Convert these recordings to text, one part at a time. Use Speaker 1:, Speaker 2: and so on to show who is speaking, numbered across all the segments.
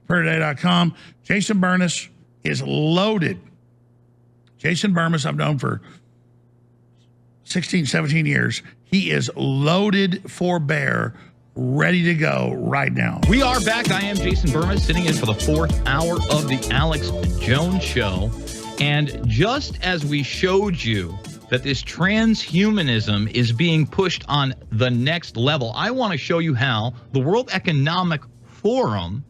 Speaker 1: PrayerToday.com. Jason Bermas is loaded. Jason Bermas, I've known for 16, 17 years. He is loaded for bear, ready to go right now.
Speaker 2: We are back. I am Jason Bermas, sitting in for the 4th hour of the Alex Jones Show. And just as we showed you that this transhumanism is being pushed on the next level, I want to show you how the World Economic Forum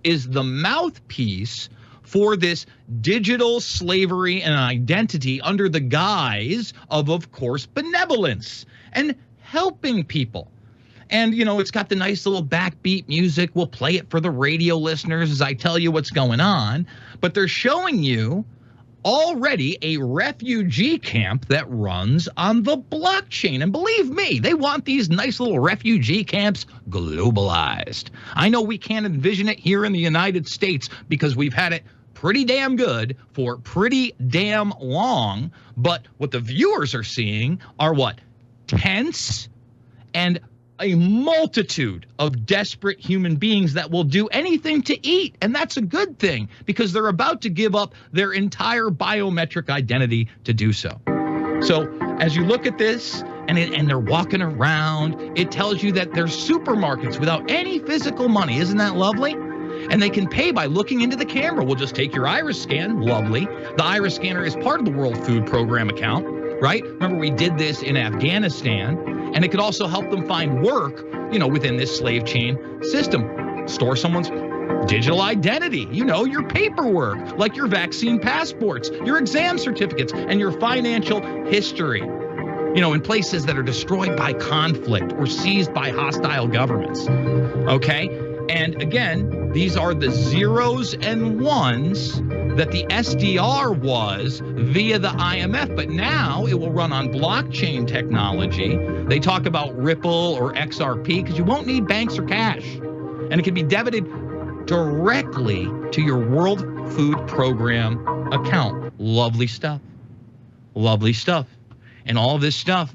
Speaker 2: is the mouthpiece for this digital slavery and identity under the guise of course, benevolence and helping people. And, you know, it's got the nice little backbeat music. We'll play it for the radio listeners as I tell you what's going on. But they're showing you already a refugee camp that runs on the blockchain. And believe me, they want these nice little refugee camps globalized. I know we can't envision it here in the United States because we've had it pretty damn good for pretty damn long. But what the viewers are seeing are what? Tents and a multitude of desperate human beings that will do anything to eat. And that's a good thing because they're about to give up their entire biometric identity to do so. So as you look at this and they're walking around, it tells you that there's supermarkets without any physical money. Isn't that lovely? And they can pay by looking into the camera. We'll just take your iris scan. Lovely. The iris scanner is part of the World Food Program account, right? Remember, we did this in Afghanistan. And it could also help them find work, you know, within this slave chain system. Store someone's digital identity, you know, your paperwork, like your vaccine passports, your exam certificates, and your financial history, you know, in places that are destroyed by conflict or seized by hostile governments. Okay? And again, these are the zeros and ones that the SDR was via the IMF, but now it will run on blockchain technology. They talk about Ripple or XRP because you won't need banks or cash. And it can be debited directly to your World Food Program account. Lovely stuff. Lovely stuff. And all this stuff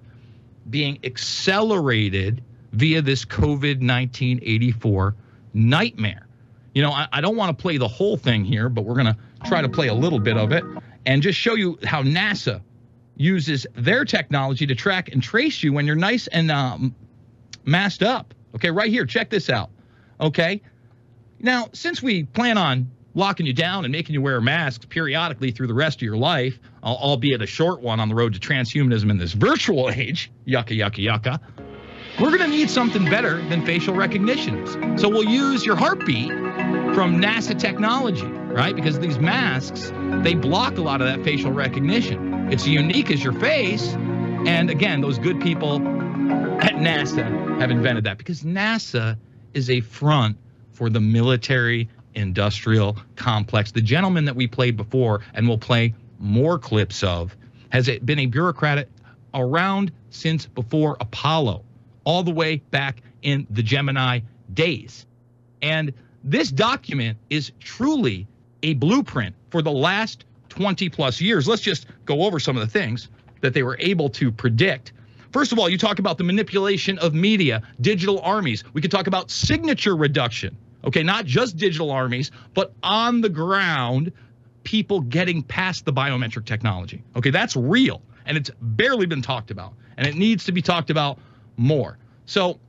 Speaker 2: being accelerated via this COVID-19 84 nightmare. You know, I don't want to play the whole thing here, but we're going to try to play a little bit of it and just show you how NASA uses their technology to track and trace you when you're nice and masked up. Okay, right here, check this out. Okay, now, since we plan on locking you down and making you wear masks periodically through the rest of your life, albeit a short one on the road to transhumanism in this virtual age, yucca, yucca, yucca, we're going to need something better than facial recognition. So we'll use your heartbeat from NASA technology, right? Because these masks, they block a lot of that facial recognition. It's unique as your face. And again, those good people at NASA have invented that because NASA is a front for the military industrial complex. The gentleman that we played before and we'll play more clips of has been a bureaucrat around since before Apollo, all the way back in the Gemini days. And this document is truly a blueprint for the last 20 plus years. Let's just go over some of the things that they were able to predict. First of all, you talk about the manipulation of media, digital armies. We could talk about signature reduction. Okay, not just digital armies, but on the ground, people getting past the biometric technology. Okay, that's real, and it's barely been talked about, and it needs to be talked about more. So,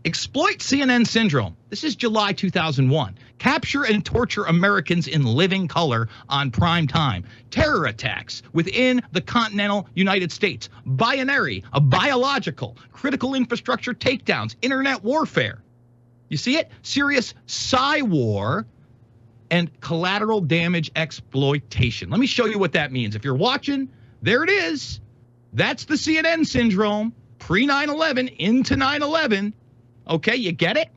Speaker 2: exploit CNN syndrome. This is July 2001. Capture and torture Americans in living color on prime time. Terror attacks within the continental United States. Binary, a biological, critical infrastructure takedowns, internet warfare. You see it? Serious psy-war and collateral damage exploitation. Let me show you what that means. If you're watching, there it is. That's the CNN syndrome. Pre-9/11 into 9/11. Okay, you get it?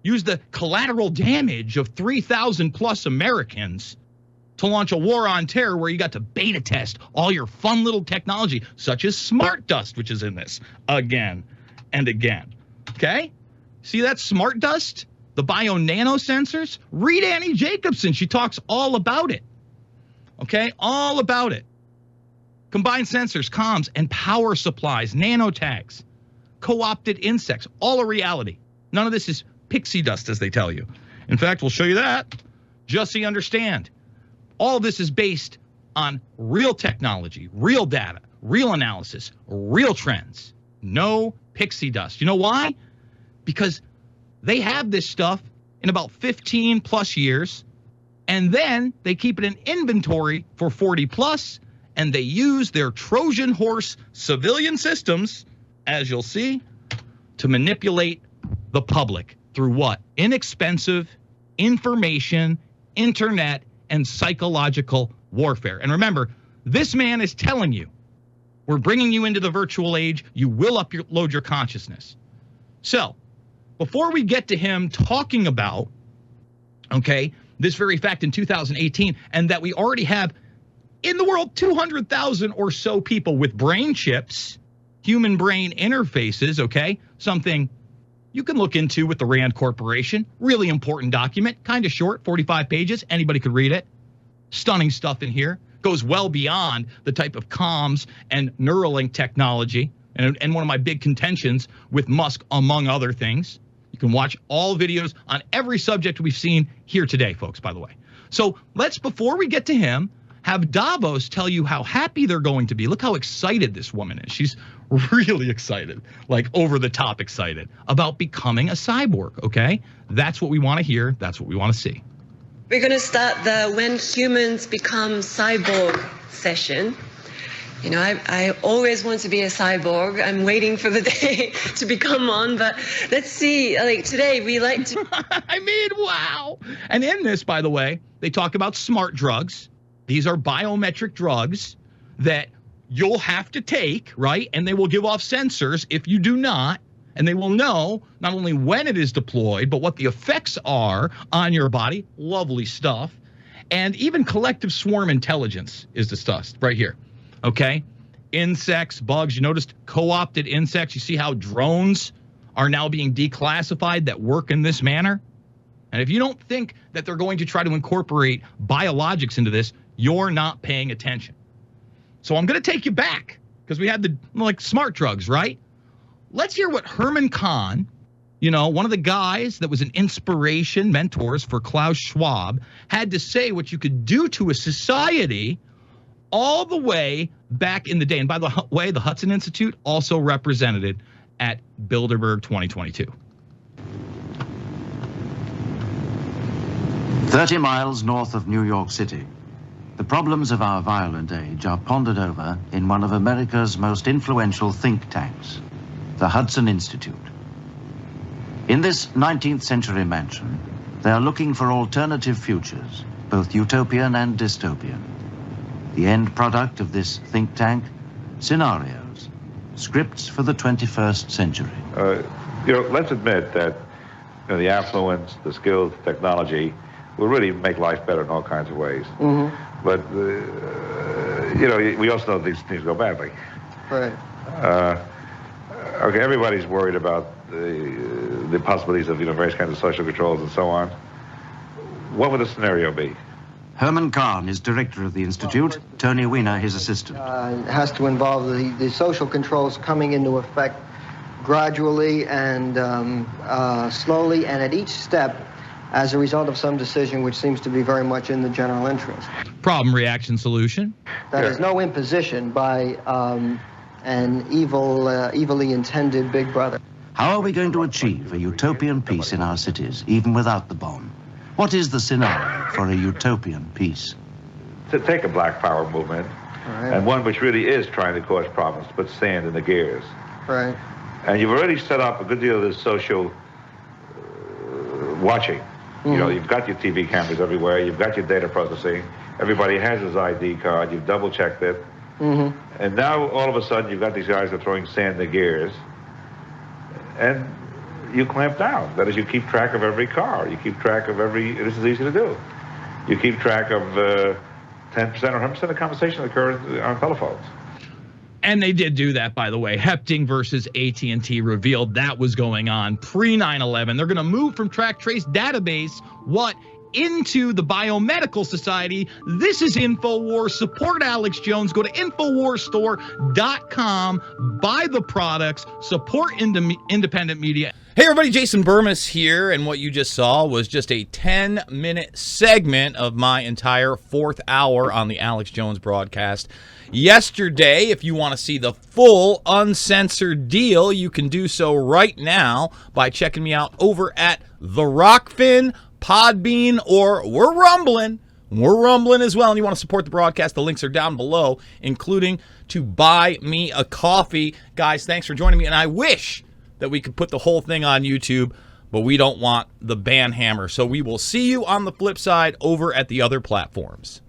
Speaker 2: Use the collateral damage of 3,000 plus Americans to launch a war on terror where you got to beta test all your fun little technology, such as smart dust, which is in this again and again. Okay? See that smart dust? The bio-nano sensors? Read Annie Jacobson. She talks all about it. Okay? All about it. Combined sensors, comms, and power supplies, nanotags, co-opted insects, all a reality. None of this is pixie dust, as they tell you. In fact, we'll show you that just so you understand. All this is based on real technology, real data, real analysis, real trends. No pixie dust. You know why? Because they have this stuff in about 15 plus years, and then they keep it in inventory for 40 plus, and they use their Trojan horse civilian systems, as you'll see, to manipulate the public through what? Inexpensive information, internet, and psychological warfare. And remember, this man is telling you, we're bringing you into the virtual age. You will upload your consciousness. So, before we get to him talking about, okay, this very fact in 2018, and that we already have in the world 200,000 or so people with brain chips, human brain interfaces, okay, something you can look into with the Rand Corporation. Really important document, kind of short, 45 pages. Anybody could read it. Stunning stuff in here. Goes well beyond the type of comms and Neuralink technology, and one of my big contentions with Musk, among other things. You can watch all videos on every subject we've seen here today, folks, by the way. So let's, before we get to him, have Davos tell you how happy they're going to be. Look how excited this woman is. She's really excited, like over the top excited about becoming a cyborg, okay? That's what we want to hear. That's what we want to see.
Speaker 3: We're going to start the When Humans Become Cyborg session. You know, I always want to be a cyborg. I'm waiting for the day to become one, but let's see. Like today, we like to...
Speaker 2: I mean, wow. And in this, by the way, they talk about smart drugs. These are biometric drugs that you'll have to take, right? And they will give off sensors if you do not. And they will know not only when it is deployed, but what the effects are on your body. Lovely stuff. And even collective swarm intelligence is discussed right here. Okay? Insects, bugs. You noticed co-opted insects. You see how drones are now being declassified that work in this manner? And if you don't think that they're going to try to incorporate biologics into this, you're not paying attention. So I'm going to take you back because we had the smart drugs, right? Let's hear what Herman Kahn, you know, one of the guys that was an inspiration, mentors for Klaus Schwab, had to say what you could do to a society all the way back in the day. And by the way, the Hudson Institute also represented at Bilderberg 2022.
Speaker 4: 30 miles north of New York City, the problems of our violent age are pondered over in one of America's most influential think tanks, the Hudson Institute. In this 19th century mansion, they are looking for alternative futures, both utopian and dystopian. The end product of this think tank, scenarios, scripts for the 21st century.
Speaker 5: Let's admit that the affluence, the skills, technology will really make life better in all kinds of ways. Mm-hmm. But, we also know these things go badly.
Speaker 6: Right.
Speaker 5: Okay, everybody's worried about the possibilities of, various kinds of social controls and so on. What would the scenario be?
Speaker 4: Herman Kahn is director of the Institute, Tony Weiner his assistant.
Speaker 6: It has to involve the social controls coming into effect gradually and slowly, and at each step as a result of some decision which seems to be very much in the general interest.
Speaker 2: Problem, reaction, solution.
Speaker 6: That is no imposition by an evilly intended big brother.
Speaker 4: How are we going to achieve a utopian peace in our cities, even without the bomb? What is the scenario for a utopian peace?
Speaker 5: To take a black power movement, right, and one which really is trying to cause problems, to put sand in the gears.
Speaker 6: Right.
Speaker 5: And you've already set up a good deal of this social watching. Mm-hmm. You've got your TV cameras everywhere, you've got your data processing, everybody has his ID card, you've double-checked it. Mm-hmm. And now, all of a sudden, you've got these guys that are throwing sand in the gears, and you clamp down. That is, you keep track of every car. You keep track of this is easy to do. You keep track of 10% or 100% of conversations that occur on telephones.
Speaker 2: And they did do that, by the way. Hepting versus AT&T revealed that was going on pre-9/11. They're going to move from track trace database, into the biomedical society. This is InfoWars. Support Alex Jones. Go to InfoWarsStore.com. Buy the products. Support independent media.
Speaker 7: Hey everybody, Jason Bermas here, and what you just saw was just a 10-minute segment of my entire 4th hour on the Alex Jones broadcast. Yesterday, if you want to see the full uncensored deal, you can do so right now by checking me out over at The Rockfin, Podbean, or We're Rumbling. We're rumbling as well, and you want to support the broadcast, the links are down below, including to buy me a coffee. Guys, thanks for joining me, and I wish that we could put the whole thing on YouTube, but we don't want the ban hammer. So we will see you on the flip side over at the other platforms.